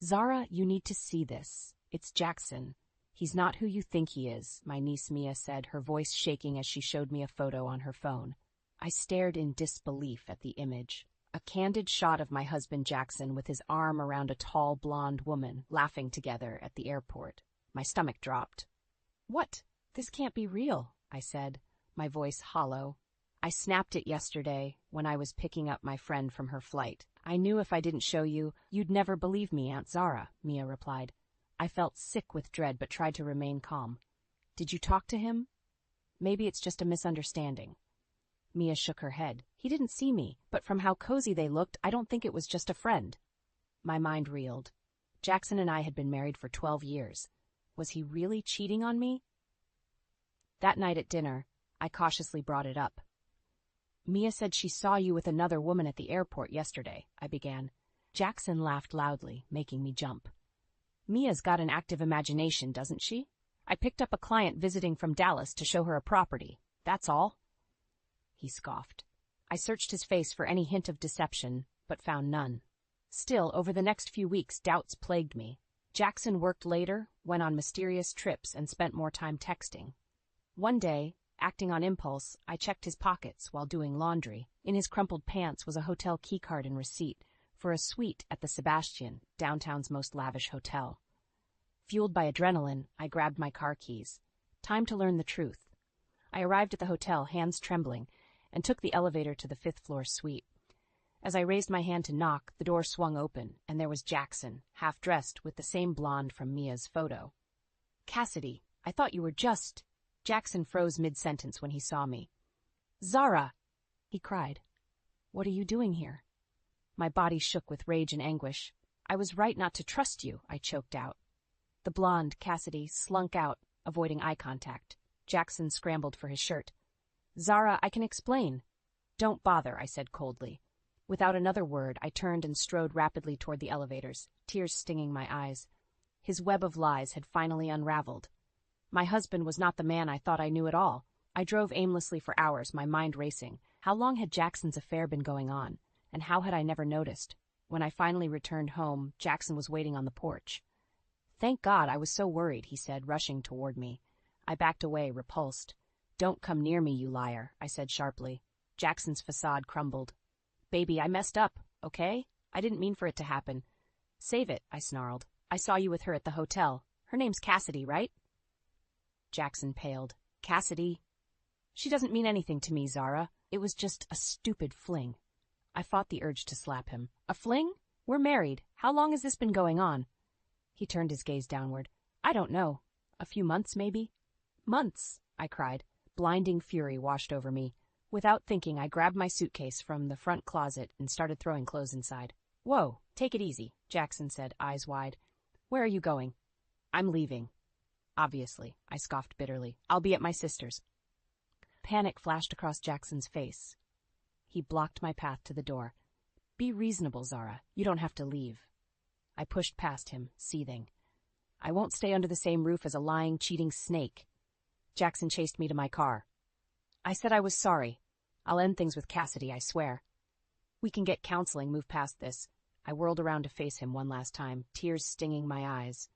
Zara, you need to see this. It's Jackson. He's not who you think he is, my niece Mia said, her voice shaking as she showed me a photo on her phone. I stared in disbelief at the image. A candid shot of my husband Jackson with his arm around a tall blonde woman, laughing together at the airport. My stomach dropped. What? This can't be real, I said, my voice hollow. I snapped it yesterday when I was picking up my friend from her flight. I knew if I didn't show you, you'd never believe me, Aunt Zara, Mia replied. I felt sick with dread but tried to remain calm. Did you talk to him? Maybe it's just a misunderstanding. Mia shook her head. He didn't see me, but from how cozy they looked, I don't think it was just a friend. My mind reeled. Jackson and I had been married for 12 years. Was he really cheating on me? That night at dinner, I cautiously brought it up. Mia said she saw you with another woman at the airport yesterday, I began. Jackson laughed loudly, making me jump. Mia's got an active imagination, doesn't she? I picked up a client visiting from Dallas to show her a property. That's all. He scoffed. I searched his face for any hint of deception, but found none. Still, over the next few weeks, doubts plagued me. Jackson worked later, went on mysterious trips, and spent more time texting. One day, acting on impulse, I checked his pockets while doing laundry. In his crumpled pants was a hotel keycard and receipt for a suite at the Sebastian, downtown's most lavish hotel. Fueled by adrenaline, I grabbed my car keys. Time to learn the truth. I arrived at the hotel, hands trembling, and took the elevator to the 5th-floor suite. As I raised my hand to knock, the door swung open, and there was Jackson, half-dressed with the same blonde from Mia's photo. Cassidy, I thought you were just... Jackson froze mid-sentence when he saw me. Zara! He cried. What are you doing here? My body shook with rage and anguish. I was right not to trust you, I choked out. The blonde, Cassidy, slunk out, avoiding eye contact. Jackson scrambled for his shirt. Zara, I can explain. Don't bother, I said coldly. Without another word, I turned and strode rapidly toward the elevators, tears stinging my eyes. His web of lies had finally unraveled. My husband was not the man I thought I knew at all. I drove aimlessly for hours, my mind racing. How long had Jackson's affair been going on? And how had I never noticed? When I finally returned home, Jackson was waiting on the porch. Thank God, I was so worried, he said, rushing toward me. I backed away, repulsed. Don't come near me, you liar, I said sharply. Jackson's facade crumbled. Baby, I messed up, okay? I didn't mean for it to happen. Save it, I snarled. I saw you with her at the hotel. Her name's Cassidy, right? Jackson paled. Cassidy? She doesn't mean anything to me, Zara. It was just a stupid fling. I fought the urge to slap him. A fling? We're married. How long has this been going on? He turned his gaze downward. I don't know. A few months, maybe? Months, I cried. Blinding fury washed over me. Without thinking, I grabbed my suitcase from the front closet and started throwing clothes inside. Whoa, take it easy, Jackson said, eyes wide. Where are you going? I'm leaving. Obviously, I scoffed bitterly. I'll be at my sister's. Panic flashed across Jackson's face. He blocked my path to the door. Be reasonable, Zara. You don't have to leave. I pushed past him, seething. I won't stay under the same roof as a lying, cheating snake. Jackson chased me to my car. I said I was sorry. I'll end things with Cassidy, I swear. We can get counseling, move past this. I whirled around to face him one last time, tears stinging my eyes.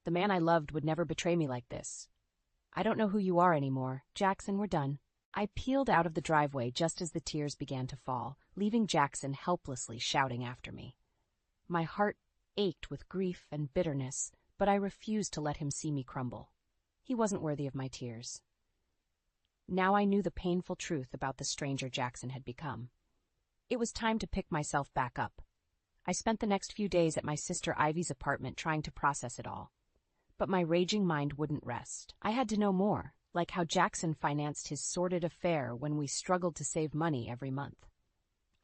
The man I loved would never betray me like this. I don't know who you are anymore. Jackson, we're done. I peeled out of the driveway just as the tears began to fall, leaving Jackson helplessly shouting after me. My heart ached with grief and bitterness, but I refused to let him see me crumble. He wasn't worthy of my tears. Now I knew the painful truth about the stranger Jackson had become. It was time to pick myself back up. I spent the next few days at my sister Ivy's apartment trying to process it all. But my raging mind wouldn't rest. I had to know more, like how Jackson financed his sordid affair when we struggled to save money every month.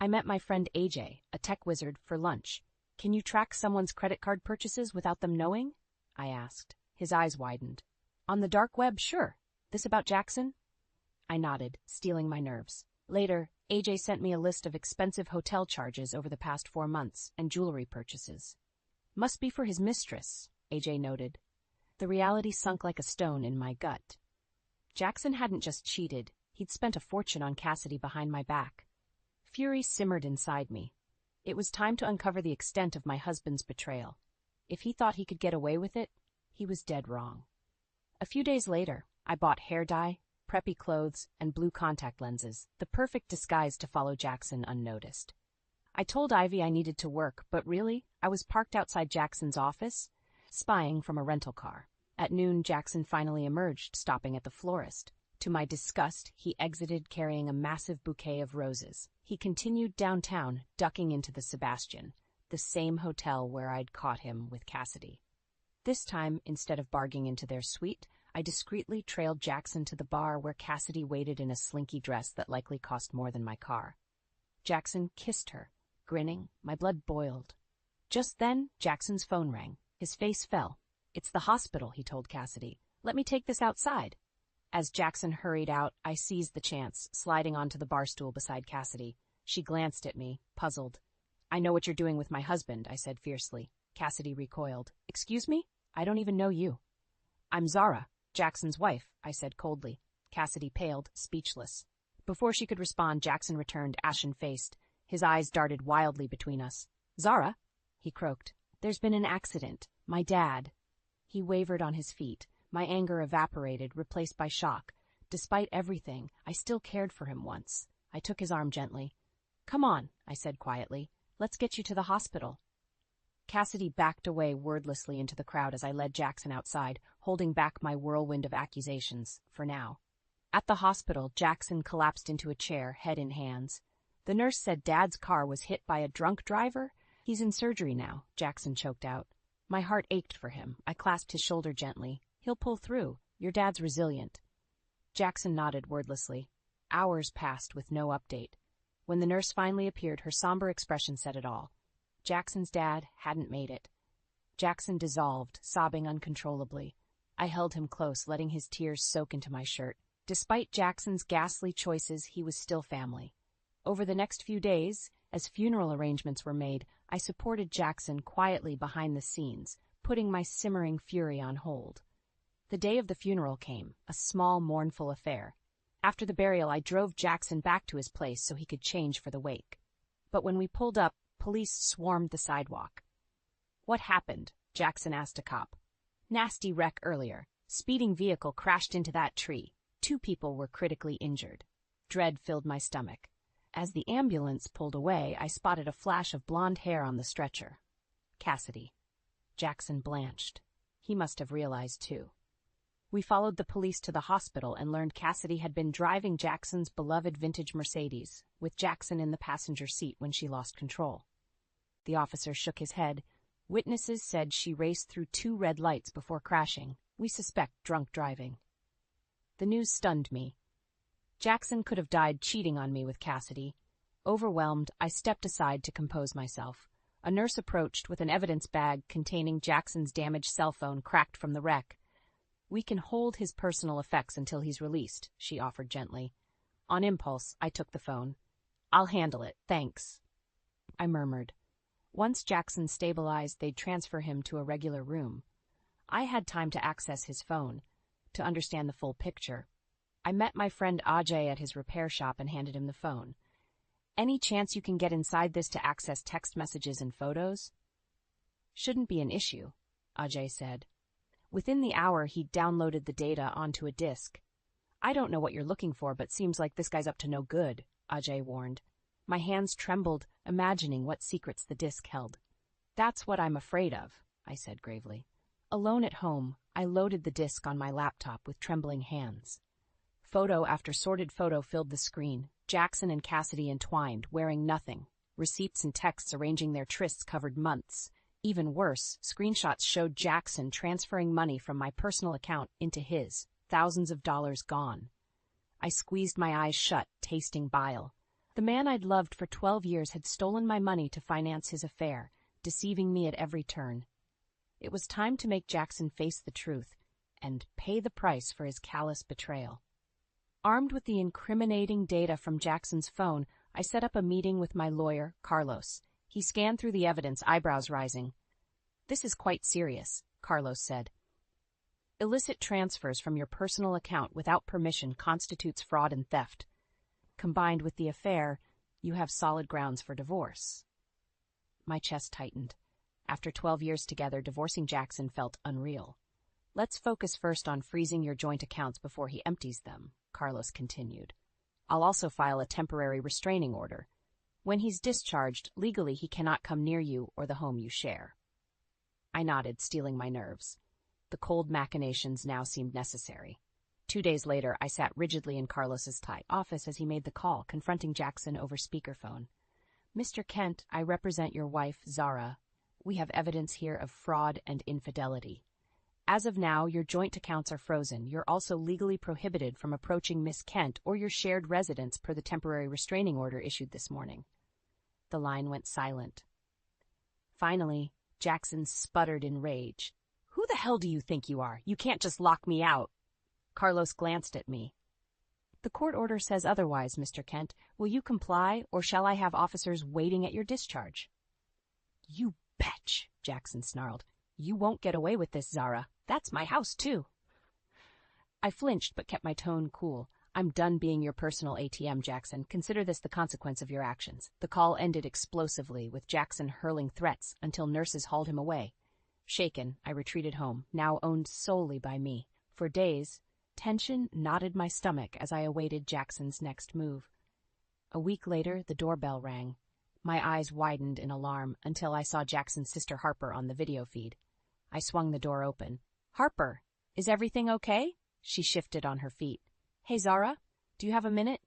I met my friend AJ, a tech wizard, for lunch. Can you track someone's credit card purchases without them knowing? I asked. His eyes widened. On the dark web, sure. This about Jackson? I nodded, steeling my nerves. Later, AJ sent me a list of expensive hotel charges over the past 4 months and jewelry purchases. Must be for his mistress, AJ noted. The reality sunk like a stone in my gut. Jackson hadn't just cheated, he'd spent a fortune on Cassidy behind my back. Fury simmered inside me. It was time to uncover the extent of my husband's betrayal. If he thought he could get away with it, he was dead wrong. A few days later, I bought hair dye, preppy clothes, and blue contact lenses, the perfect disguise to follow Jackson unnoticed. I told Ivy I needed to work, but really, I was parked outside Jackson's office, spying from a rental car. At noon, Jackson finally emerged, stopping at the florist. To my disgust, he exited carrying a massive bouquet of roses. He continued downtown, ducking into the Sebastian, the same hotel where I'd caught him with Cassidy. This time, instead of barging into their suite, I discreetly trailed Jackson to the bar where Cassidy waited in a slinky dress that likely cost more than my car. Jackson kissed her, grinning. My blood boiled. Just then, Jackson's phone rang. His face fell. "It's the hospital," he told Cassidy. "Let me take this outside." As Jackson hurried out, I seized the chance, sliding onto the bar stool beside Cassidy. She glanced at me, puzzled. "I know what you're doing with my husband," I said fiercely. Cassidy recoiled. "Excuse me? I don't even know you." "I'm Zara, Jackson's wife," I said coldly. Cassidy paled, speechless. Before she could respond, Jackson returned, ashen-faced. His eyes darted wildly between us. "Zara?" he croaked. "There's been an accident. My dad." He wavered on his feet. My anger evaporated, replaced by shock. Despite everything, I still cared for him once. I took his arm gently. "Come on," I said quietly. "Let's get you to the hospital." Cassidy backed away wordlessly into the crowd as I led Jackson outside, holding back my whirlwind of accusations, for now. At the hospital, Jackson collapsed into a chair, head in hands. "The nurse said Dad's car was hit by a drunk driver. He's in surgery now," Jackson choked out. My heart ached for him. I clasped his shoulder gently. "He'll pull through. Your dad's resilient." Jackson nodded wordlessly. Hours passed with no update. When the nurse finally appeared, her somber expression said it all. Jackson's dad hadn't made it. Jackson dissolved, sobbing uncontrollably. I held him close, letting his tears soak into my shirt. Despite Jackson's ghastly choices, he was still family. Over the next few days, as funeral arrangements were made, I supported Jackson quietly behind the scenes, putting my simmering fury on hold. The day of the funeral came, a small, mournful affair. After the burial, I drove Jackson back to his place so he could change for the wake. But when we pulled up, police swarmed the sidewalk. "What happened?" Jackson asked a cop. "Nasty wreck earlier. Speeding vehicle crashed into that tree. 2 people were critically injured." Dread filled my stomach. As the ambulance pulled away, I spotted a flash of blonde hair on the stretcher. Cassidy. Jackson blanched. He must have realized, too. We followed the police to the hospital and learned Cassidy had been driving Jackson's beloved vintage Mercedes, with Jackson in the passenger seat when she lost control. The officer shook his head. Witnesses said she raced through 2 red lights before crashing. We suspect drunk driving. The news stunned me. Jackson could have died cheating on me with Cassidy. Overwhelmed, I stepped aside to compose myself. A nurse approached with an evidence bag containing Jackson's damaged cell phone cracked from the wreck. "We can hold his personal effects until he's released," she offered gently. On impulse, I took the phone. "I'll handle it, thanks," I murmured. Once Jackson stabilized, they'd transfer him to a regular room. I had time to access his phone, to understand the full picture. I met my friend Ajay at his repair shop and handed him the phone. "Any chance you can get inside this to access text messages and photos?" "Shouldn't be an issue," Ajay said. Within the hour, he'd downloaded the data onto a disk. "I don't know what you're looking for, but seems like this guy's up to no good," Ajay warned. My hands trembled, imagining what secrets the disk held. "That's what I'm afraid of," I said gravely. Alone at home, I loaded the disk on my laptop with trembling hands. Photo after sorted photo filled the screen. Jackson and Cassidy entwined, wearing nothing. Receipts and texts arranging their trysts covered months. Even worse, screenshots showed Jackson transferring money from my personal account into his, thousands of dollars gone. I squeezed my eyes shut, tasting bile. The man I'd loved for 12 years had stolen my money to finance his affair, deceiving me at every turn. It was time to make Jackson face the truth and pay the price for his callous betrayal. Armed with the incriminating data from Jackson's phone, I set up a meeting with my lawyer, Carlos. He scanned through the evidence, eyebrows rising. "This is quite serious," Carlos said. "Illicit transfers from your personal account without permission constitutes fraud and theft. Combined with the affair, you have solid grounds for divorce." My chest tightened. After 12 years together, divorcing Jackson felt unreal. Let's focus first on freezing your joint accounts before he empties them, Carlos continued. I'll also file a temporary restraining order. When he's discharged, legally he cannot come near you or the home you share. I nodded, steeling my nerves. The cold machinations now seemed necessary. 2 days later, I sat rigidly in Carlos's tight office as he made the call, confronting Jackson over speakerphone. Mr. Kent, I represent your wife, Zara. We have evidence here of fraud and infidelity. As of now, your joint accounts are frozen. You're also legally prohibited from approaching Miss Kent or your shared residence per the temporary restraining order issued this morning. The line went silent. Finally, Jackson sputtered in rage. Who the hell do you think you are? You can't just lock me out. Carlos glanced at me. The court order says otherwise, Mr. Kent. Will you comply, or shall I have officers waiting at your discharge? You betch, Jackson snarled. You won't get away with this, Zara. That's my house, too. I flinched but kept my tone cool. I'm done being your personal ATM, Jackson. Consider this the consequence of your actions. The call ended explosively, with Jackson hurling threats until nurses hauled him away. Shaken, I retreated home, now owned solely by me. For days, tension knotted my stomach as I awaited Jackson's next move. A week later, the doorbell rang. My eyes widened in alarm until I saw Jackson's sister Harper on the video feed. I swung the door open. Harper, is everything okay? She shifted on her feet. Hey, Zara, do you have a minute?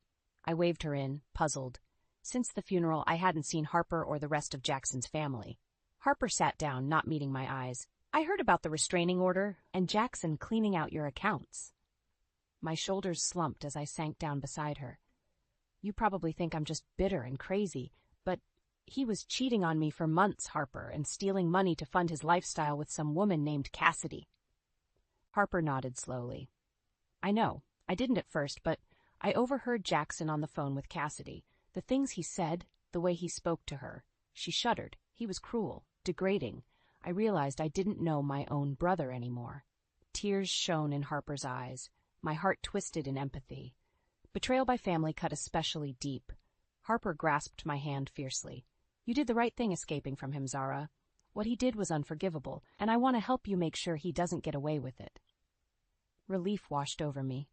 I waved her in, puzzled. Since the funeral, I hadn't seen Harper or the rest of Jackson's family. Harper sat down, not meeting my eyes. I heard about the restraining order and Jackson cleaning out your accounts. My shoulders slumped as I sank down beside her. You probably think I'm just bitter and crazy, but he was cheating on me for months, Harper, and stealing money to fund his lifestyle with some woman named Cassidy. Harper nodded slowly. I know. I didn't at first, but I overheard Jackson on the phone with Cassidy. The things he said, the way he spoke to her. She shuddered. He was cruel, degrading. I realized I didn't know my own brother anymore. Tears shone in Harper's eyes. My heart twisted in empathy. Betrayal by family cut especially deep. Harper grasped my hand fiercely. You did the right thing escaping from him, Zara. What he did was unforgivable, and I want to help you make sure he doesn't get away with it. Relief washed over me.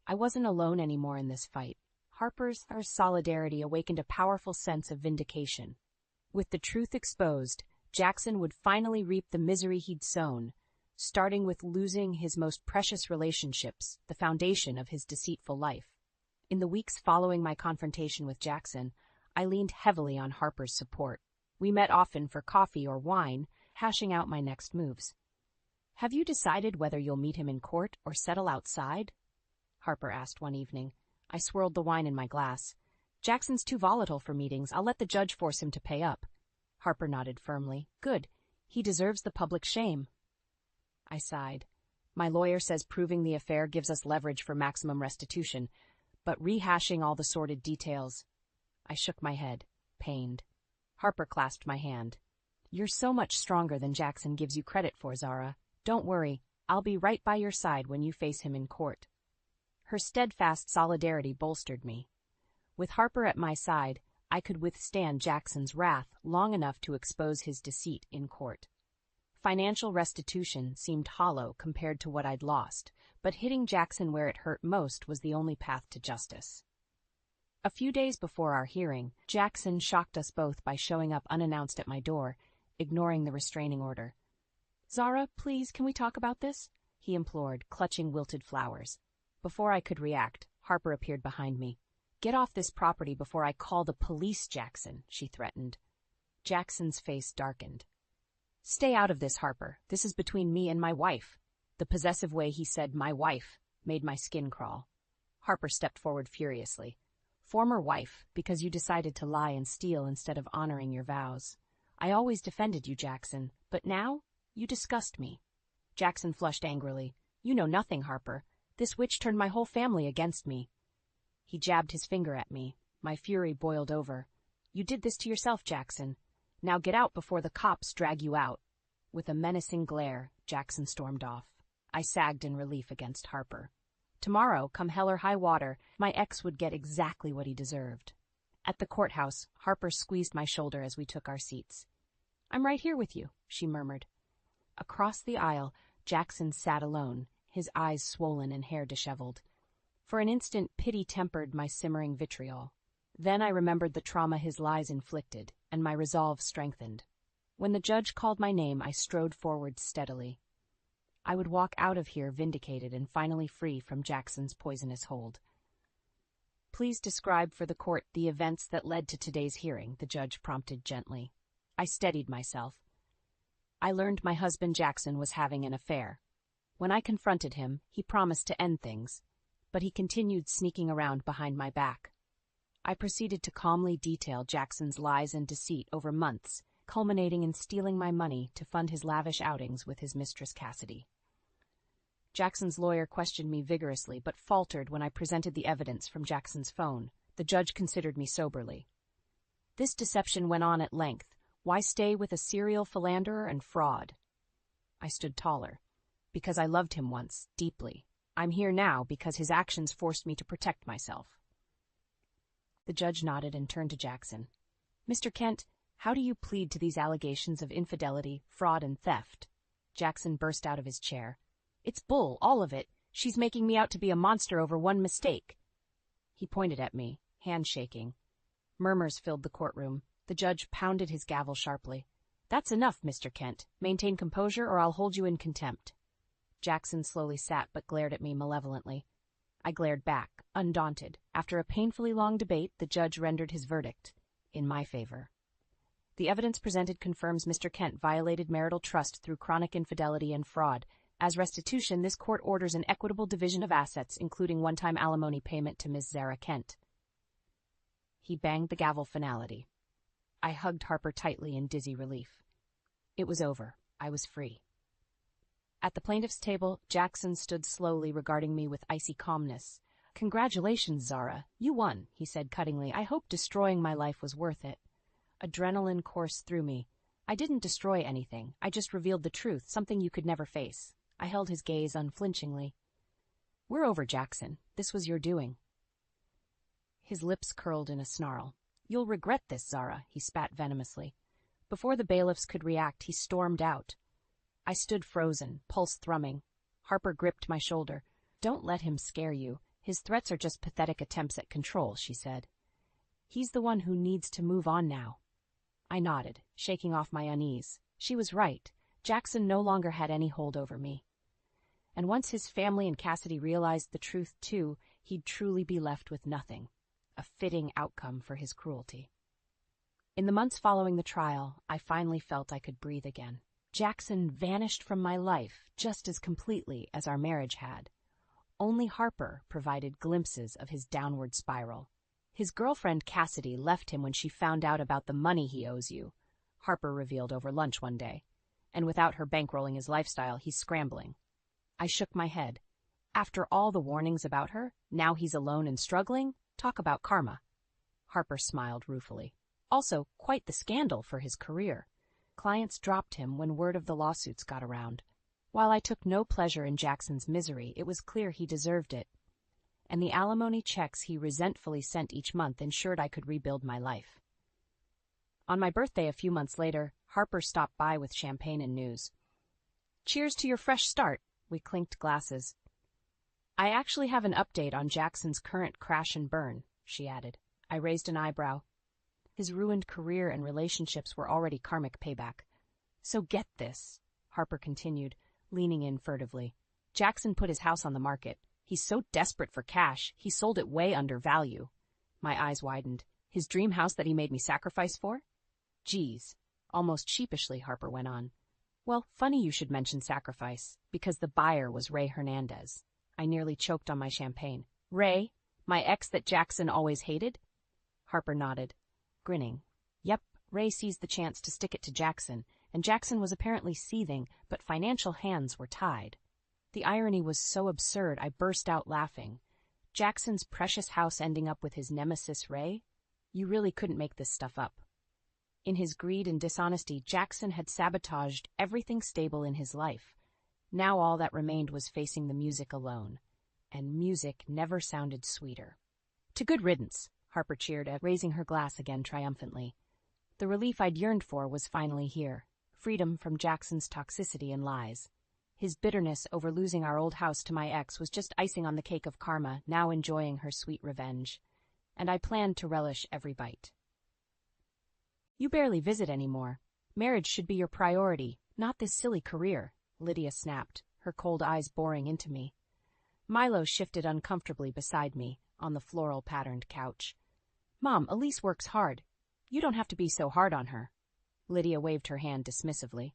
I wasn't alone anymore in this fight. Harper's solidarity awakened a powerful sense of vindication. With the truth exposed, Jackson would finally reap the misery he'd sown, starting with losing his most precious relationships, the foundation of his deceitful life. In the weeks following my confrontation with Jackson, I leaned heavily on Harper's support. We met often for coffee or wine, hashing out my next moves. Have you decided whether you'll meet him in court or settle outside? Harper asked one evening. I swirled the wine in my glass. Jackson's too volatile for meetings. I'll let the judge force him to pay up. Harper nodded firmly. Good. He deserves the public shame. I sighed. My lawyer says proving the affair gives us leverage for maximum restitution, but rehashing all the sordid details. I shook my head, pained. Harper clasped my hand. You're so much stronger than Jackson gives you credit for, Zara. Don't worry. I'll be right by your side when you face him in court. Her steadfast solidarity bolstered me. With Harper at my side, I could withstand Jackson's wrath long enough to expose his deceit in court. Financial restitution seemed hollow compared to what I'd lost, but hitting Jackson where it hurt most was the only path to justice. A few days before our hearing, Jackson shocked us both by showing up unannounced at my door, ignoring the restraining order. Zara, please, can we talk about this? He implored, clutching wilted flowers. Before I could react, Harper appeared behind me. Get off this property before I call the police, Jackson, she threatened. Jackson's face darkened. Stay out of this, Harper. This is between me and my wife. The possessive way he said my wife made my skin crawl. Harper stepped forward furiously. Former wife, because you decided to lie and steal instead of honoring your vows. I always defended you, Jackson, but now you disgust me. Jackson flushed angrily. You know nothing, Harper. This witch turned my whole family against me. He jabbed his finger at me. My fury boiled over. You did this to yourself, Jackson. Now get out before the cops drag you out. With a menacing glare, Jackson stormed off. I sagged in relief against Harper. Tomorrow, come hell or high water, my ex would get exactly what he deserved. At the courthouse, Harper squeezed my shoulder as we took our seats. I'm right here with you, she murmured. Across the aisle, Jackson sat alone, his eyes swollen and hair disheveled. For an instant, pity tempered my simmering vitriol. Then I remembered the trauma his lies inflicted, and my resolve strengthened. When the judge called my name, I strode forward steadily. I would walk out of here vindicated and finally free from Jackson's poisonous hold. Please describe for the court the events that led to today's hearing, the judge prompted gently. I steadied myself. I learned my husband Jackson was having an affair. When I confronted him, he promised to end things, but he continued sneaking around behind my back. I proceeded to calmly detail Jackson's lies and deceit over months, culminating in stealing my money to fund his lavish outings with his mistress Cassidy. Jackson's lawyer questioned me vigorously, but faltered when I presented the evidence from Jackson's phone. The judge considered me soberly. This deception went on at length. Why stay with a serial philanderer and fraud? I stood taller. Because I loved him once, deeply. I'm here now because his actions forced me to protect myself. The judge nodded and turned to Jackson. Mr. Kent, how do you plead to these allegations of infidelity, fraud, and theft? Jackson burst out of his chair. It's bull, all of it. She's making me out to be a monster over one mistake. He pointed at me, hand shaking. Murmurs filled the courtroom. The judge pounded his gavel sharply. That's enough, Mr. Kent. Maintain composure or I'll hold you in contempt. Jackson slowly sat but glared at me malevolently. I glared back, undaunted. After a painfully long debate, the judge rendered his verdict in my favor. The evidence presented confirms Mr. Kent violated marital trust through chronic infidelity and fraud. As restitution, this court orders an equitable division of assets, including one-time alimony payment to Ms. Zara Kent. He banged the gavel finality. I hugged Harper tightly in dizzy relief. It was over. I was free. At the plaintiff's table, Jackson stood slowly, regarding me with icy calmness. Congratulations, Zara. You won, he said cuttingly. I hope destroying my life was worth it. Adrenaline coursed through me. I didn't destroy anything. I just revealed the truth, something you could never face. I held his gaze unflinchingly. We're over, Jackson. This was your doing. His lips curled in a snarl. You'll regret this, Zara, he spat venomously. Before the bailiffs could react, he stormed out. I stood frozen, pulse thrumming. Harper gripped my shoulder. Don't let him scare you. His threats are just pathetic attempts at control, she said. He's the one who needs to move on now. I nodded, shaking off my unease. She was right. Jackson no longer had any hold over me. And once his family and Cassidy realized the truth too, he'd truly be left with nothing. A fitting outcome for his cruelty. In the months following the trial, I finally felt I could breathe again. Jackson vanished from my life just as completely as our marriage had. Only Harper provided glimpses of his downward spiral. His girlfriend Cassidy left him when she found out about the money he owes you, Harper revealed over lunch one day. And without her bankrolling his lifestyle, he's scrambling. I shook my head. After all the warnings about her, now he's alone and struggling? Talk about karma. Harper smiled ruefully. Also, quite the scandal for his career. Clients dropped him when word of the lawsuits got around. While I took no pleasure in Jackson's misery, it was clear he deserved it. And the alimony checks he resentfully sent each month ensured I could rebuild my life. On my birthday a few months later, Harper stopped by with champagne and news. Cheers to your fresh start, we clinked glasses. I actually have an update on Jackson's current crash and burn, she added. I raised an eyebrow. His ruined career and relationships were already karmic payback. So get this, Harper continued, leaning in furtively. Jackson put his house on the market. He's so desperate for cash, he sold it way under value. My eyes widened. His dream house that he made me sacrifice for? Geez. Almost sheepishly, Harper went on. Well, funny you should mention sacrifice, because the buyer was Ray Hernandez. I nearly choked on my champagne. Ray? My ex that Jackson always hated? Harper nodded, grinning. Yep, Ray seized the chance to stick it to Jackson, and Jackson was apparently seething, but financial hands were tied. The irony was so absurd I burst out laughing. Jackson's precious house ending up with his nemesis Ray? You really couldn't make this stuff up. In his greed and dishonesty, Jackson had sabotaged everything stable in his life. Now all that remained was facing the music alone. And music never sounded sweeter. To good riddance, Harper cheered, raising her glass again triumphantly. The relief I'd yearned for was finally here. Freedom from Jackson's toxicity and lies. His bitterness over losing our old house to my ex was just icing on the cake of karma, now enjoying her sweet revenge. And I planned to relish every bite. You barely visit anymore. Marriage should be your priority, not this silly career, Lydia snapped, her cold eyes boring into me. Milo shifted uncomfortably beside me, on the floral-patterned couch. Mom, Elise works hard. You don't have to be so hard on her. Lydia waved her hand dismissively.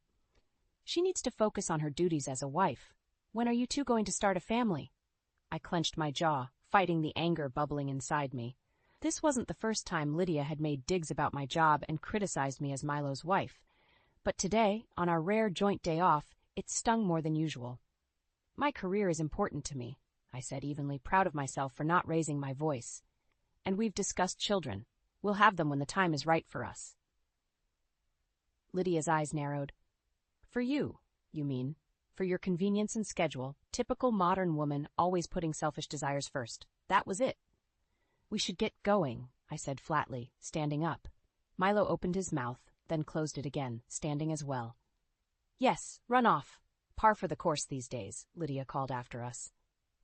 She needs to focus on her duties as a wife. When are you two going to start a family? I clenched my jaw, fighting the anger bubbling inside me. This wasn't the first time Lydia had made digs about my job and criticized me as Milo's wife. But today, on our rare joint day off, it stung more than usual. My career is important to me, I said evenly, proud of myself for not raising my voice. And we've discussed children. We'll have them when the time is right for us. Lydia's eyes narrowed. For you mean? For your convenience and schedule, typical modern woman always putting selfish desires first. That was it. We should get going, I said flatly, standing up. Milo opened his mouth, then closed it again, standing as well. Yes, run off. Par for the course these days, Lydia called after us.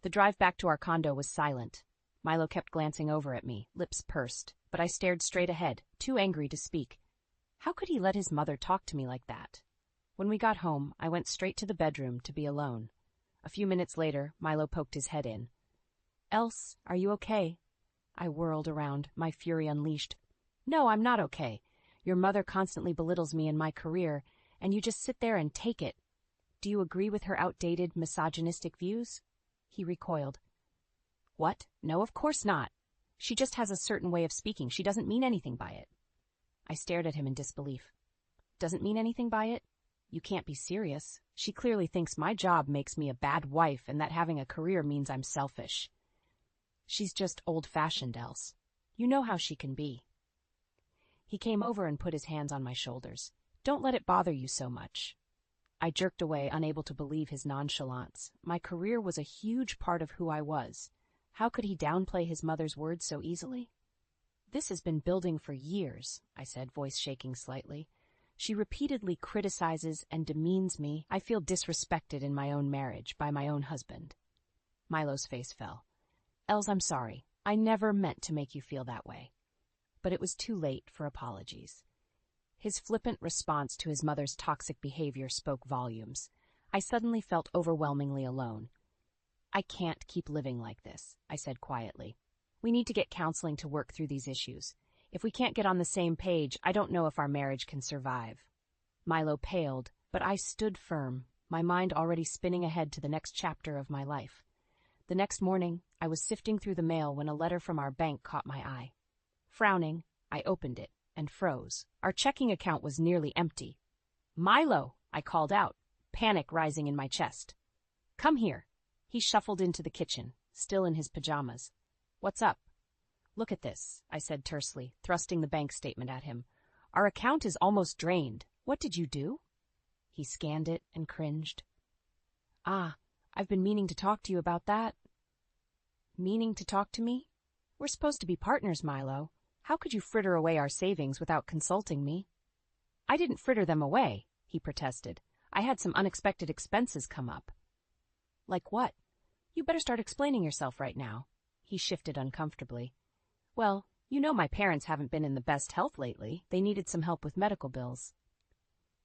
The drive back to our condo was silent. Milo kept glancing over at me, lips pursed, but I stared straight ahead, too angry to speak. How could he let his mother talk to me like that? When we got home, I went straight to the bedroom to be alone. A few minutes later, Milo poked his head in. Else, are you okay? I whirled around, my fury unleashed. No, I'm not okay. Your mother constantly belittles me and my career, and you just sit there and take it. Do you agree with her outdated, misogynistic views? He recoiled. What? No, of course not. She just has a certain way of speaking. She doesn't mean anything by it. I stared at him in disbelief. Doesn't mean anything by it? You can't be serious. She clearly thinks my job makes me a bad wife and that having a career means I'm selfish. She's just old-fashioned, Else. You know how she can be. He came over and put his hands on my shoulders. Don't let it bother you so much. I jerked away, unable to believe his nonchalance. My career was a huge part of who I was. How could he downplay his mother's words so easily? This has been building for years, I said, voice shaking slightly. She repeatedly criticizes and demeans me. I feel disrespected in my own marriage by my own husband. Milo's face fell. Els, I'm sorry. I never meant to make you feel that way. But it was too late for apologies. His flippant response to his mother's toxic behavior spoke volumes. I suddenly felt overwhelmingly alone. I can't keep living like this, I said quietly. We need to get counseling to work through these issues. If we can't get on the same page, I don't know if our marriage can survive. Milo paled, but I stood firm, my mind already spinning ahead to the next chapter of my life. The next morning, I was sifting through the mail when a letter from our bank caught my eye. Frowning, I opened it and froze. Our checking account was nearly empty. Milo, I called out, panic rising in my chest. Come here. He shuffled into the kitchen, still in his pajamas. What's up? Look at this, I said tersely, thrusting the bank statement at him. Our account is almost drained. What did you do? He scanned it and cringed. Ah, I've been meaning to talk to you about that. Meaning to talk to me? We're supposed to be partners, Milo. How could you fritter away our savings without consulting me? I didn't fritter them away, he protested. I had some unexpected expenses come up. Like what? You better start explaining yourself right now. He shifted uncomfortably. Well, you know my parents haven't been in the best health lately. They needed some help with medical bills.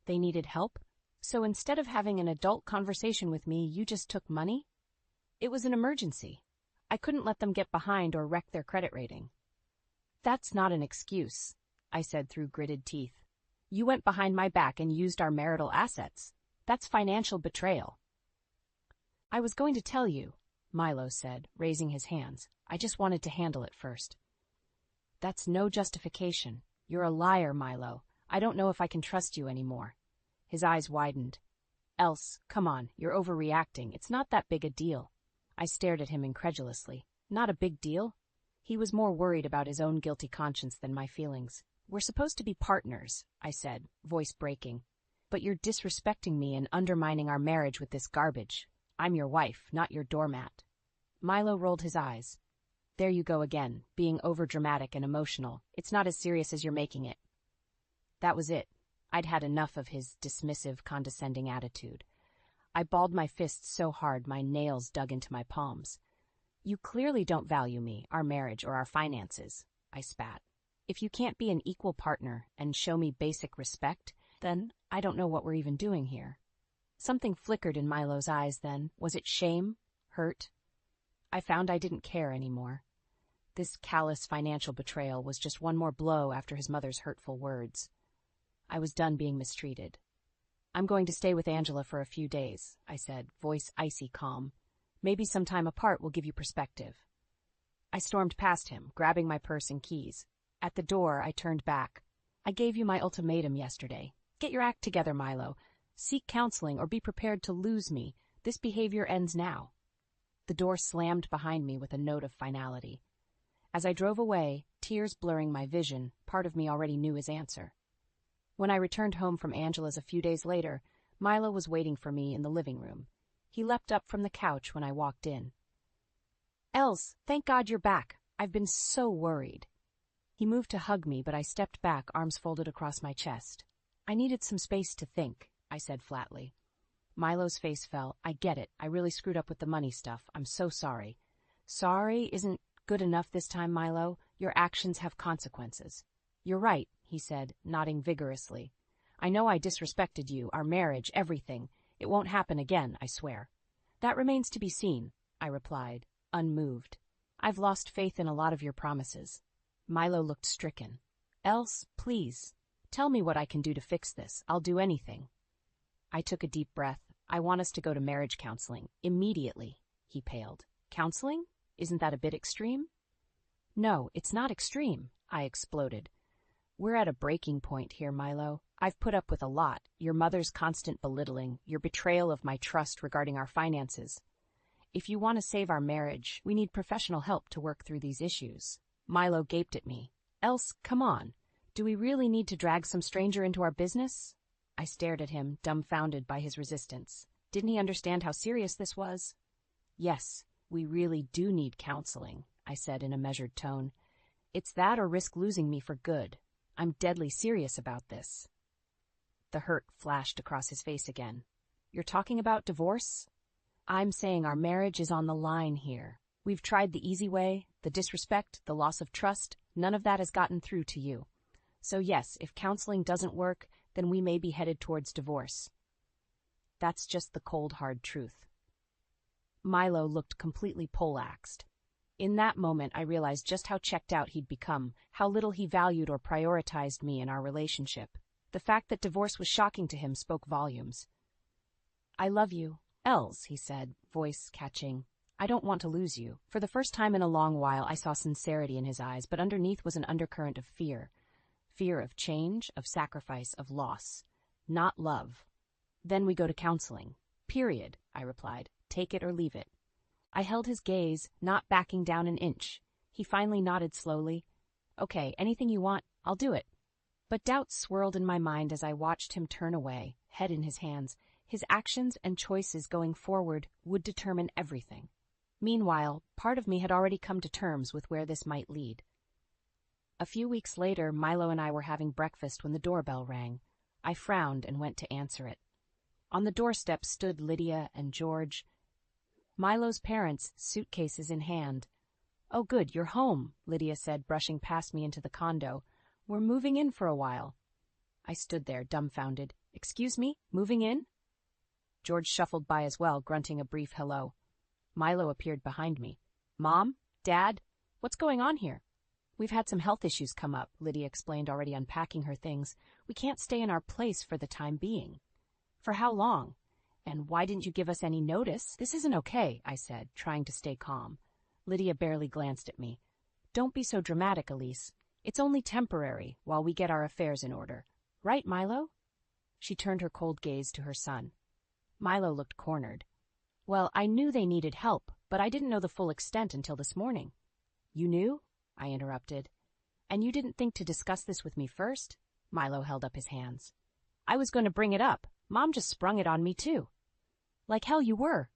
They needed help? So instead of having an adult conversation with me, you just took money? It was an emergency. I couldn't let them get behind or wreck their credit rating. That's not an excuse, I said through gritted teeth. You went behind my back and used our marital assets. That's financial betrayal. I was going to tell you, Milo said, raising his hands. I just wanted to handle it first. That's no justification. You're a liar, Milo. I don't know if I can trust you anymore. His eyes widened. Else, come on, you're overreacting. It's not that big a deal. I stared at him incredulously. Not a big deal? He was more worried about his own guilty conscience than my feelings. We're supposed to be partners, I said, voice breaking. But you're disrespecting me and undermining our marriage with this garbage. I'm your wife, not your doormat. Milo rolled his eyes. There you go again, being overdramatic and emotional. It's not as serious as you're making it. That was it. I'd had enough of his dismissive, condescending attitude. I balled my fists so hard my nails dug into my palms. You clearly don't value me, our marriage, or our finances, I spat. If you can't be an equal partner and show me basic respect, then I don't know what we're even doing here. Something flickered in Milo's eyes then. Was it shame? Hurt? I found I didn't care anymore. This callous financial betrayal was just one more blow after his mother's hurtful words. I was done being mistreated. I'm going to stay with Angela for a few days, I said, voice icy calm. Maybe some time apart will give you perspective. I stormed past him, grabbing my purse and keys. At the door, I turned back. I gave you my ultimatum yesterday. Get your act together, Milo. Seek counseling or be prepared to lose me. This behavior ends now. The door slammed behind me with a note of finality. As I drove away, tears blurring my vision, part of me already knew his answer. When I returned home from Angela's a few days later, Milo was waiting for me in the living room. He leapt up from the couch when I walked in. Els, thank God you're back. I've been so worried. He moved to hug me, but I stepped back, arms folded across my chest. I needed some space to think, I said flatly. Milo's face fell. I get it. I really screwed up with the money stuff. I'm so sorry. Sorry isn't good enough this time, Milo. Your actions have consequences. You're right, he said, nodding vigorously. I know I disrespected you, our marriage, everything. It won't happen again, I swear. That remains to be seen, I replied, unmoved. I've lost faith in a lot of your promises. Milo looked stricken. Els, please, tell me what I can do to fix this. I'll do anything. I took a deep breath. I want us to go to marriage counseling. Immediately, he paled. Counseling? Isn't that a bit extreme? No, it's not extreme, I exploded. We're at a breaking point here, Milo. I've put up with a lot. Your mother's constant belittling, your betrayal of my trust regarding our finances. If you want to save our marriage, we need professional help to work through these issues. Milo gaped at me. Els, come on. Do we really need to drag some stranger into our business? I stared at him, dumbfounded by his resistance. Didn't he understand how serious this was? Yes, we really do need counseling, I said in a measured tone. It's that or risk losing me for good. I'm deadly serious about this. The hurt flashed across his face again. You're talking about divorce? I'm saying our marriage is on the line here. We've tried the easy way, the disrespect, the loss of trust. None of that has gotten through to you. So yes, if counseling doesn't work, then we may be headed towards divorce. That's just the cold, hard truth. Milo looked completely poleaxed. In that moment, I realized just how checked out he'd become, how little he valued or prioritized me in our relationship. The fact that divorce was shocking to him spoke volumes. I love you, Els, he said, voice catching. I don't want to lose you. For the first time in a long while, I saw sincerity in his eyes, but underneath was an undercurrent of fear. Fear of change, of sacrifice, of loss. Not love. Then we go to counseling. Period, I replied. Take it or leave it. I held his gaze, not backing down an inch. He finally nodded slowly. Okay, anything you want, I'll do it. But doubts swirled in my mind as I watched him turn away, head in his hands. His actions and choices going forward would determine everything. Meanwhile, part of me had already come to terms with where this might lead. A few weeks later, Milo and I were having breakfast when the doorbell rang. I frowned and went to answer it. On the doorstep stood Lydia and George, Milo's parents, suitcases in hand. Oh good, you're home, Lydia said, brushing past me into the condo. We're moving in for a while. I stood there, dumbfounded. Excuse me, moving in? George shuffled by as well, grunting a brief hello. Milo appeared behind me. Mom? Dad? What's going on here? We've had some health issues come up, Lydia explained, already unpacking her things. We can't stay in our place for the time being. For how long? And why didn't you give us any notice? This isn't okay, I said, trying to stay calm. Lydia barely glanced at me. Don't be so dramatic, Elise. It's only temporary, while we get our affairs in order. Right, Milo? She turned her cold gaze to her son. Milo looked cornered. Well, I knew they needed help, but I didn't know the full extent until this morning. You knew? I interrupted. And you didn't think to discuss this with me first? Milo held up his hands. I was going to bring it up. Mom just sprung it on me, too. Like hell you were,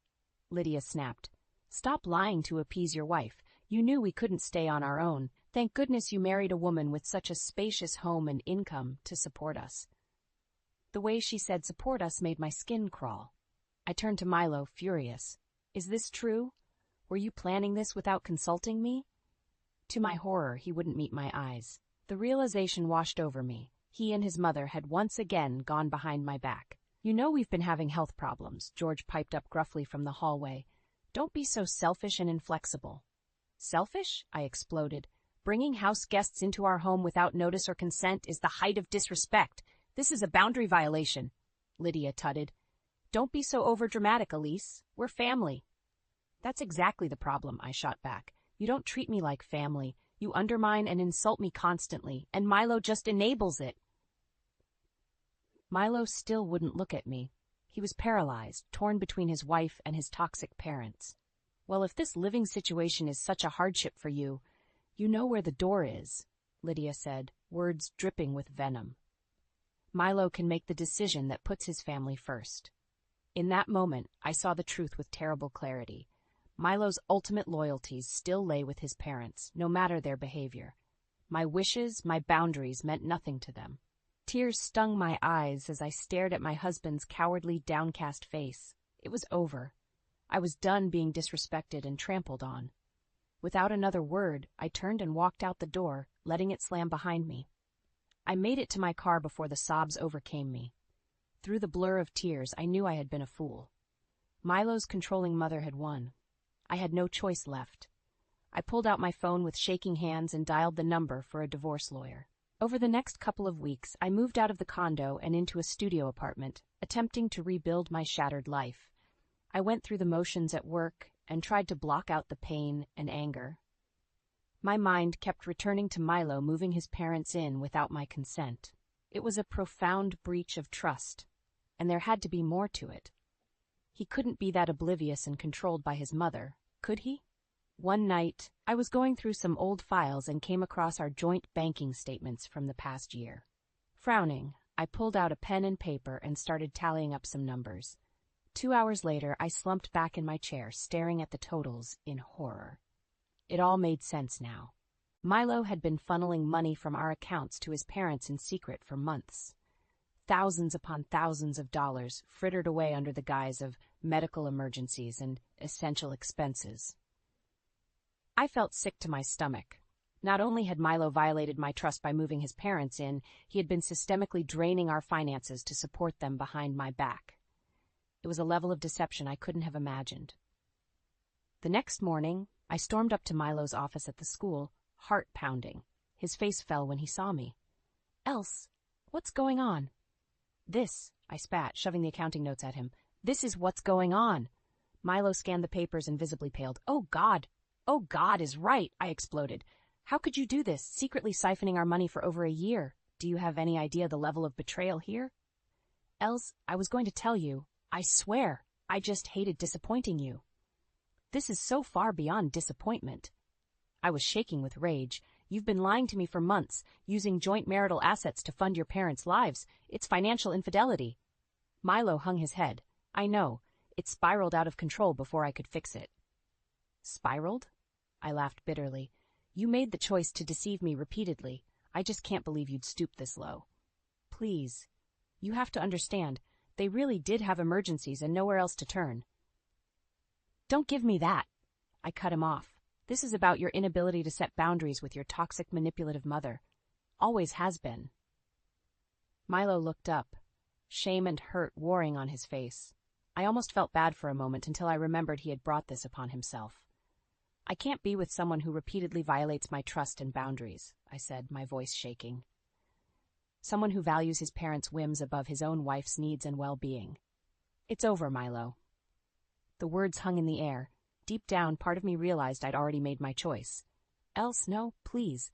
Lydia snapped. Stop lying to appease your wife. You knew we couldn't stay on our own. Thank goodness you married a woman with such a spacious home and income to support us. The way she said support us made my skin crawl. I turned to Milo, furious. Is this true? Were you planning this without consulting me? To my horror, he wouldn't meet my eyes. The realization washed over me. He and his mother had once again gone behind my back. You know we've been having health problems, George piped up gruffly from the hallway. Don't be so selfish and inflexible. Selfish? I exploded. Bringing house guests into our home without notice or consent is the height of disrespect. This is a boundary violation, Lydia tutted. Don't be so overdramatic, Elise. We're family. That's exactly the problem, I shot back. You don't treat me like family. You undermine and insult me constantly, and Milo just enables it. Milo still wouldn't look at me. He was paralyzed, torn between his wife and his toxic parents. Well, if this living situation is such a hardship for you, you know where the door is, Lydia said, words dripping with venom. Milo can make the decision that puts his family first. In that moment, I saw the truth with terrible clarity. Milo's ultimate loyalties still lay with his parents, no matter their behavior. My wishes, my boundaries meant nothing to them. Tears stung my eyes as I stared at my husband's cowardly, downcast face. It was over. I was done being disrespected and trampled on. Without another word, I turned and walked out the door, letting it slam behind me. I made it to my car before the sobs overcame me. Through the blur of tears, I knew I had been a fool. Milo's controlling mother had won. I had no choice left. I pulled out my phone with shaking hands and dialed the number for a divorce lawyer. Over the next couple of weeks, I moved out of the condo and into a studio apartment, attempting to rebuild my shattered life. I went through the motions at work and tried to block out the pain and anger. My mind kept returning to Milo moving his parents in without my consent. It was a profound breach of trust, and there had to be more to it. He couldn't be that oblivious and controlled by his mother, could he? One night, I was going through some old files and came across our joint banking statements from the past year. Frowning, I pulled out a pen and paper and started tallying up some numbers. 2 hours later, I slumped back in my chair, staring at the totals in horror. It all made sense now. Milo had been funneling money from our accounts to his parents in secret for months. Thousands upon thousands of dollars frittered away under the guise of medical emergencies and essential expenses. I felt sick to my stomach. Not only had Milo violated my trust by moving his parents in, he had been systemically draining our finances to support them behind my back. It was a level of deception I couldn't have imagined. The next morning, I stormed up to Milo's office at the school, heart pounding. His face fell when he saw me. "Else, what's going on?" "This," I spat, shoving the accounting notes at him. "This is what's going on." Milo scanned the papers and visibly paled. "Oh, God! Oh, God is right," I exploded. "How could you do this, secretly siphoning our money for over a year? Do you have any idea the level of betrayal here?" "Else, I was going to tell you. I swear, I just hated disappointing you." "This is so far beyond disappointment." I was shaking with rage. "You've been lying to me for months, using joint marital assets to fund your parents' lives. It's financial infidelity." Milo hung his head. "I know. It spiraled out of control before I could fix it." "Spiraled?" I laughed bitterly. "You made the choice to deceive me repeatedly. I just can't believe you'd stoop this low." "Please. You have to understand, they really did have emergencies and nowhere else to turn." "Don't give me that." I cut him off. "This is about your inability to set boundaries with your toxic, manipulative mother. Always has been." Milo looked up, shame and hurt warring on his face. I almost felt bad for a moment until I remembered he had brought this upon himself. "I can't be with someone who repeatedly violates my trust and boundaries," I said, my voice shaking. "Someone who values his parents' whims above his own wife's needs and well-being. It's over, Milo." The words hung in the air. Deep down, part of me realized I'd already made my choice. "Else, no, please."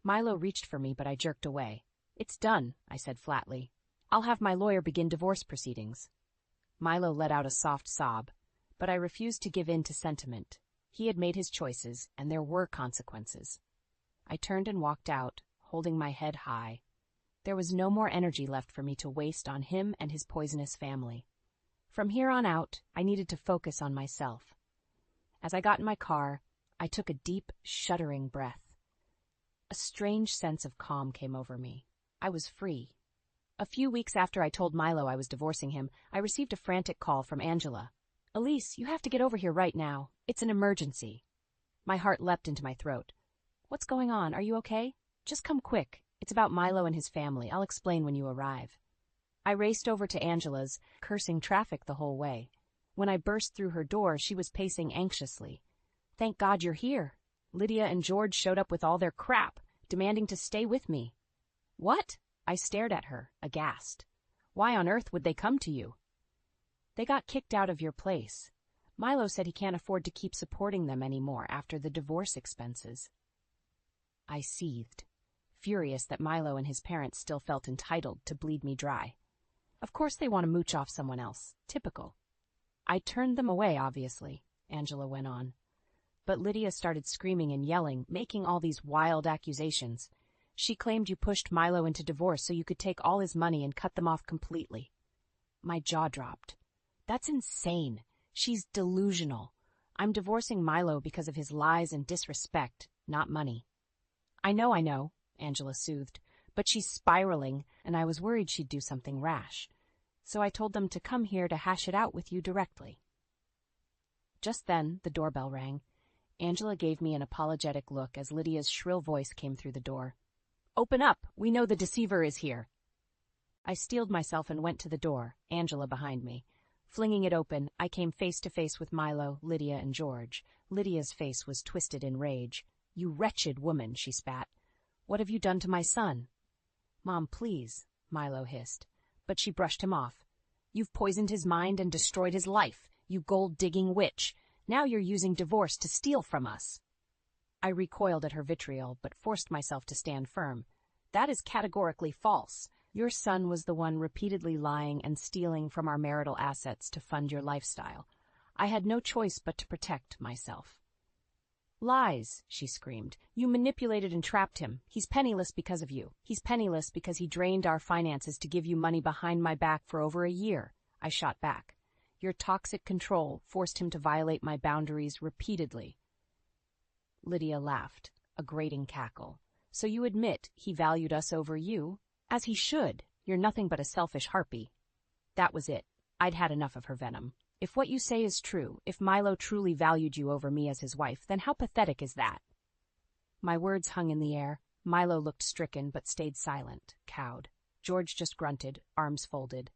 Milo reached for me, but I jerked away. "It's done," I said flatly. "I'll have my lawyer begin divorce proceedings." Milo let out a soft sob, but I refused to give in to sentiment. He had made his choices, and there were consequences. I turned and walked out, holding my head high. There was no more energy left for me to waste on him and his poisonous family. From here on out, I needed to focus on myself. As I got in my car, I took a deep, shuddering breath. A strange sense of calm came over me. I was free. A few weeks after I told Milo I was divorcing him, I received a frantic call from Angela. "Elise, you have to get over here right now. It's an emergency." My heart leapt into my throat. "What's going on? Are you okay? Just come quick. It's about Milo and his family. I'll explain when you arrive." I raced over to Angela's, cursing traffic the whole way. When I burst through her door, she was pacing anxiously. "Thank God you're here. Lydia and George showed up with all their crap, demanding to stay with me." "What?" I stared at her, aghast. "Why on earth would they come to you?" "They got kicked out of your place. Milo said he can't afford to keep supporting them anymore after the divorce expenses." I seethed, furious that Milo and his parents still felt entitled to bleed me dry. Of course they want to mooch off someone else. Typical. "I turned them away, obviously," Angela went on. "But Lydia started screaming and yelling, making all these wild accusations. She claimed you pushed Milo into divorce so you could take all his money and cut them off completely." My jaw dropped. "That's insane. She's delusional. I'm divorcing Milo because of his lies and disrespect, not money." I know," Angela soothed, "but she's spiraling, and I was worried she'd do something rash. So I told them to come here to hash it out with you directly." Just then, the doorbell rang. Angela gave me an apologetic look as Lydia's shrill voice came through the door. "Open up! We know the deceiver is here." I steeled myself and went to the door, Angela behind me. Flinging it open, I came face to face with Milo, Lydia, and George. Lydia's face was twisted in rage. "You wretched woman," she spat. "What have you done to my son?" "Mom, please," Milo hissed. But she brushed him off. "You've poisoned his mind and destroyed his life, you gold-digging witch. Now you're using divorce to steal from us." I recoiled at her vitriol, but forced myself to stand firm. "That is categorically false. Your son was the one repeatedly lying and stealing from our marital assets to fund your lifestyle. I had no choice but to protect myself." "Lies," she screamed. "You manipulated and trapped him. He's penniless because of you. He's penniless because he drained our finances to give you money behind my back for over a year," I shot back. "Your toxic control forced him to violate my boundaries repeatedly." Lydia laughed, a grating cackle. "So you admit he valued us over you? As he should. You're nothing but a selfish harpy." That was it. I'd had enough of her venom. "If what you say is true, if Milo truly valued you over me as his wife, then how pathetic is that?" My words hung in the air. Milo looked stricken but stayed silent, cowed. George just grunted, arms folded.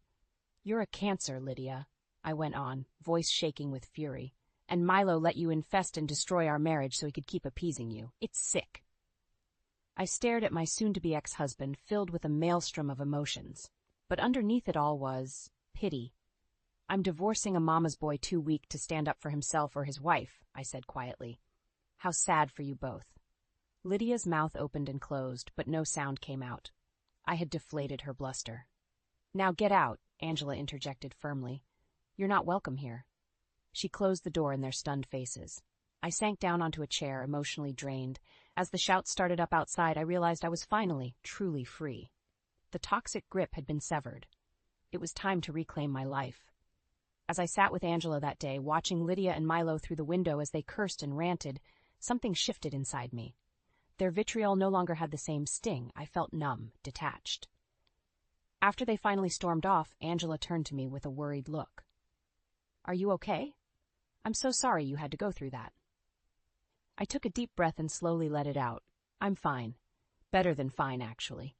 "You're a cancer, Lydia," I went on, voice shaking with fury. "And Milo let you infest and destroy our marriage so he could keep appeasing you. It's sick." I stared at my soon-to-be ex-husband, filled with a maelstrom of emotions. But underneath it all was pity. "I'm divorcing a mama's boy too weak to stand up for himself or his wife," I said quietly. "How sad for you both." Lydia's mouth opened and closed, but no sound came out. I had deflated her bluster. "Now get out," Angela interjected firmly. "You're not welcome here." She closed the door in their stunned faces. I sank down onto a chair, emotionally drained. As the shouts started up outside, I realized I was finally, truly free. The toxic grip had been severed. It was time to reclaim my life. As I sat with Angela that day, watching Lydia and Milo through the window as they cursed and ranted, something shifted inside me. Their vitriol no longer had the same sting. I felt numb, detached. After they finally stormed off, Angela turned to me with a worried look. "Are you okay? I'm so sorry you had to go through that." I took a deep breath and slowly let it out. "I'm fine. Better than fine, actually."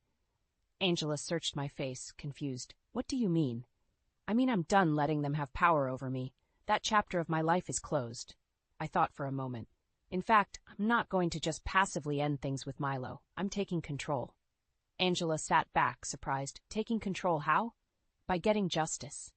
Angela searched my face, confused. "What do you mean?" "I mean I'm done letting them have power over me. That chapter of my life is closed." I thought for a moment. "In fact, I'm not going to just passively end things with Milo. I'm taking control." Angela sat back, surprised. "Taking control how?" "By getting justice."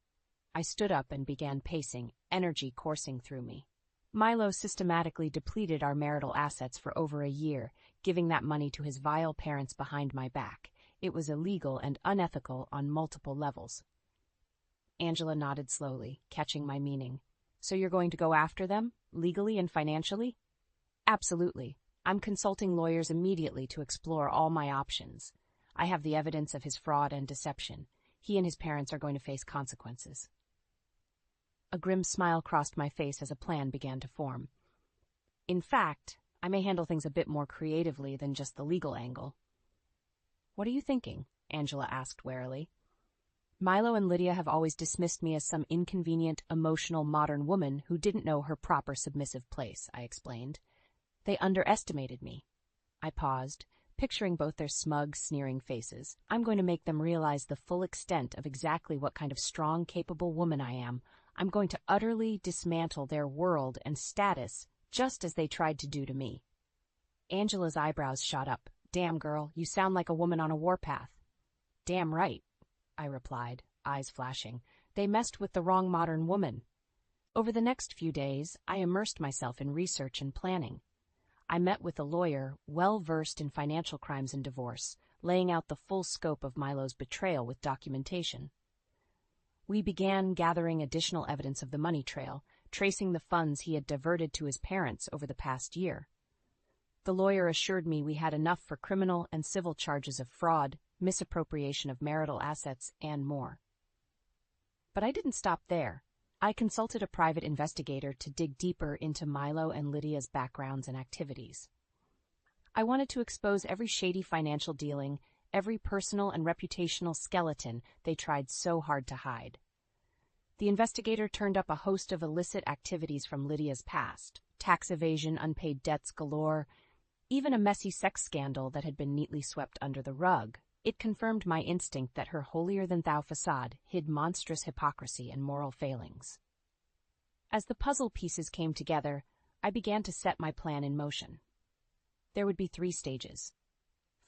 I stood up and began pacing, energy coursing through me. Milo systematically depleted our marital assets for over a year, giving that money to his vile parents behind my back. It was illegal and unethical on multiple levels. Angela nodded slowly, catching my meaning. "So you're going to go after them, legally and financially?" "Absolutely. I'm consulting lawyers immediately to explore all my options. I have the evidence of his fraud and deception. He and his parents are going to face consequences." A grim smile crossed my face as a plan began to form. "In fact, I may handle things a bit more creatively than just the legal angle. What are you thinking? Angela asked warily. Milo and Lydia have always dismissed me as some inconvenient, emotional modern woman who didn't know her proper submissive place, I explained. They underestimated me. I paused, picturing both their smug, sneering faces. I'm going to make them realize the full extent of exactly what kind of strong, capable woman I am. I'm going to utterly dismantle their world and status, just as they tried to do to me. Angela's eyebrows shot up. Damn, girl, you sound like a woman on a warpath. Damn right, I replied, eyes flashing. They messed with the wrong modern woman. Over the next few days, I immersed myself in research and planning. I met with a lawyer well-versed in financial crimes and divorce, laying out the full scope of Milo's betrayal with documentation. We began gathering additional evidence of the money trail, tracing the funds he had diverted to his parents over the past year. The lawyer assured me we had enough for criminal and civil charges of fraud, misappropriation of marital assets, and more. But I didn't stop there. I consulted a private investigator to dig deeper into Milo and Lydia's backgrounds and activities. I wanted to expose every shady financial dealing, every personal and reputational skeleton they tried so hard to hide. The investigator turned up a host of illicit activities from Lydia's past: tax evasion, unpaid debts galore, even a messy sex scandal that had been neatly swept under the rug. It confirmed my instinct that her holier-than-thou facade hid monstrous hypocrisy and moral failings. As the puzzle pieces came together, I began to set my plan in motion. There would be 3 stages.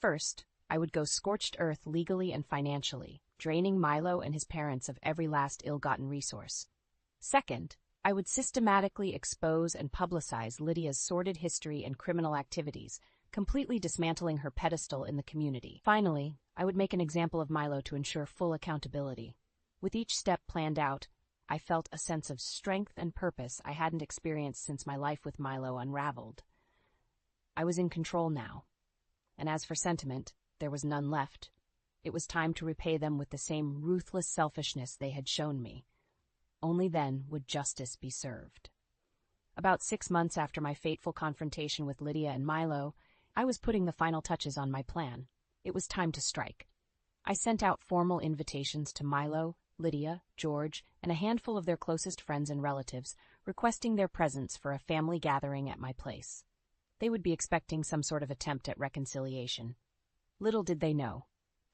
First, I would go scorched earth legally and financially, draining Milo and his parents of every last ill-gotten resource. Second, I would systematically expose and publicize Lydia's sordid history and criminal activities, completely dismantling her pedestal in the community. Finally, I would make an example of Milo to ensure full accountability. With each step planned out, I felt a sense of strength and purpose I hadn't experienced since my life with Milo unraveled. I was in control now. And as for sentiment, there was none left. It was time to repay them with the same ruthless selfishness they had shown me. Only then would justice be served. About 6 months after my fateful confrontation with Lydia and Milo, I was putting the final touches on my plan. It was time to strike. I sent out formal invitations to Milo, Lydia, George, and a handful of their closest friends and relatives, requesting their presence for a family gathering at my place. They would be expecting some sort of attempt at reconciliation. Little did they know.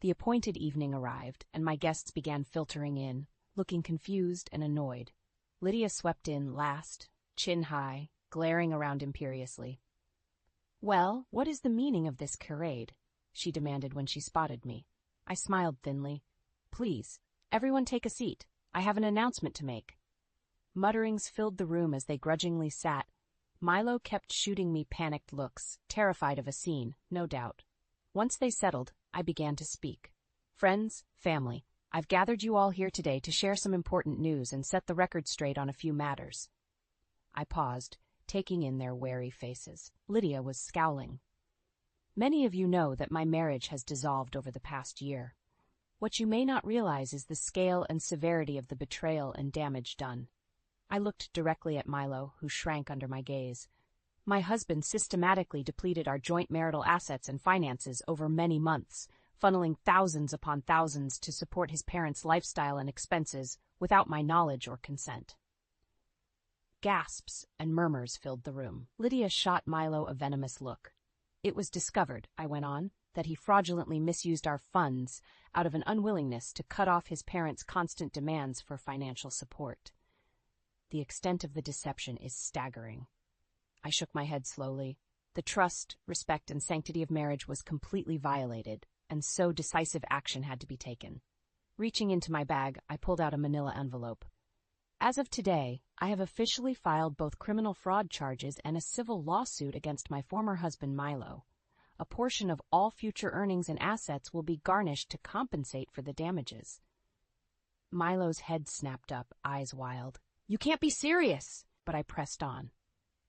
The appointed evening arrived, and my guests began filtering in, looking confused and annoyed. Lydia swept in last, chin high, glaring around imperiously. "Well, what is the meaning of this charade?" she demanded when she spotted me. I smiled thinly. "Please, everyone take a seat. I have an announcement to make." Mutterings filled the room as they grudgingly sat. Milo kept shooting me panicked looks, terrified of a scene, no doubt. Once they settled, I began to speak. "Friends, family, I've gathered you all here today to share some important news and set the record straight on a few matters." I paused, taking in their wary faces. Lydia was scowling. "Many of you know that my marriage has dissolved over the past year. What you may not realize is the scale and severity of the betrayal and damage done." I looked directly at Milo, who shrank under my gaze. "My husband systematically depleted our joint marital assets and finances over many months, funneling thousands upon thousands to support his parents' lifestyle and expenses without my knowledge or consent." Gasps and murmurs filled the room. Lydia shot Milo a venomous look. "It was discovered," I went on, "that he fraudulently misused our funds out of an unwillingness to cut off his parents' constant demands for financial support. The extent of the deception is staggering." I shook my head slowly. The trust, respect, and sanctity of marriage was completely violated, and so decisive action had to be taken. Reaching into my bag, I pulled out a manila envelope. "As of today, I have officially filed both criminal fraud charges and a civil lawsuit against my former husband, Milo. A portion of all future earnings and assets will be garnished to compensate for the damages." Milo's head snapped up, eyes wild. "You can't be serious!" But I pressed on.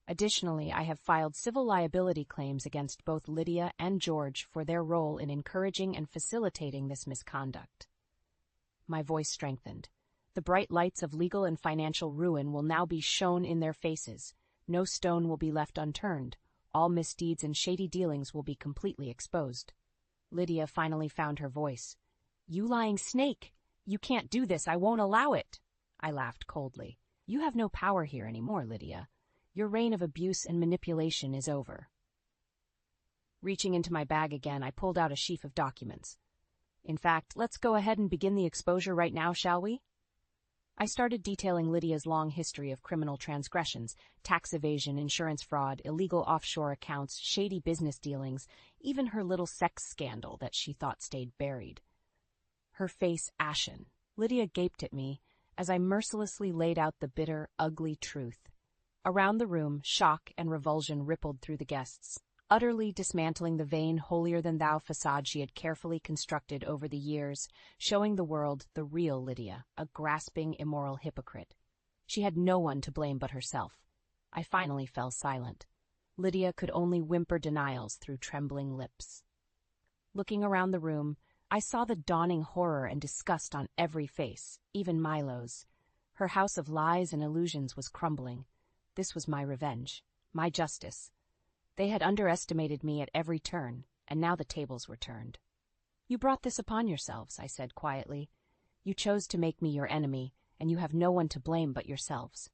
"Additionally, I have filed civil liability claims against both Lydia and George for their role in encouraging and facilitating this misconduct." My voice strengthened. The bright lights of legal and financial ruin will now be shone in their faces. No stone will be left unturned. all misdeeds and shady dealings will be completely exposed. Lydia finally found her voice. "You lying snake! You can't do this, I won't allow it!" I laughed coldly. "You have no power here anymore, Lydia. Your reign of abuse and manipulation is over." Reaching into my bag again, I pulled out a sheaf of documents. "In fact, let's go ahead and begin the exposure right now, shall we?" I started detailing Lydia's long history of criminal transgressions, tax evasion, insurance fraud, illegal offshore accounts, shady business dealings, even her little sex scandal that she thought stayed buried. Her face ashen, Lydia gaped at me as I mercilessly laid out the bitter, ugly truth. Around the room, shock and revulsion rippled through the guests, utterly dismantling the vain, holier-than-thou facade she had carefully constructed over the years, showing the world the real Lydia, a grasping, immoral hypocrite. She had no one to blame but herself. I finally fell silent. Lydia could only whimper denials through trembling lips. Looking around the room, I saw the dawning horror and disgust on every face, even Milo's. Her house of lies and illusions was crumbling. This was my revenge, my justice. They had underestimated me at every turn, and now the tables were turned. "You brought this upon yourselves," I said quietly. "You chose to make me your enemy, and you have no one to blame but yourselves."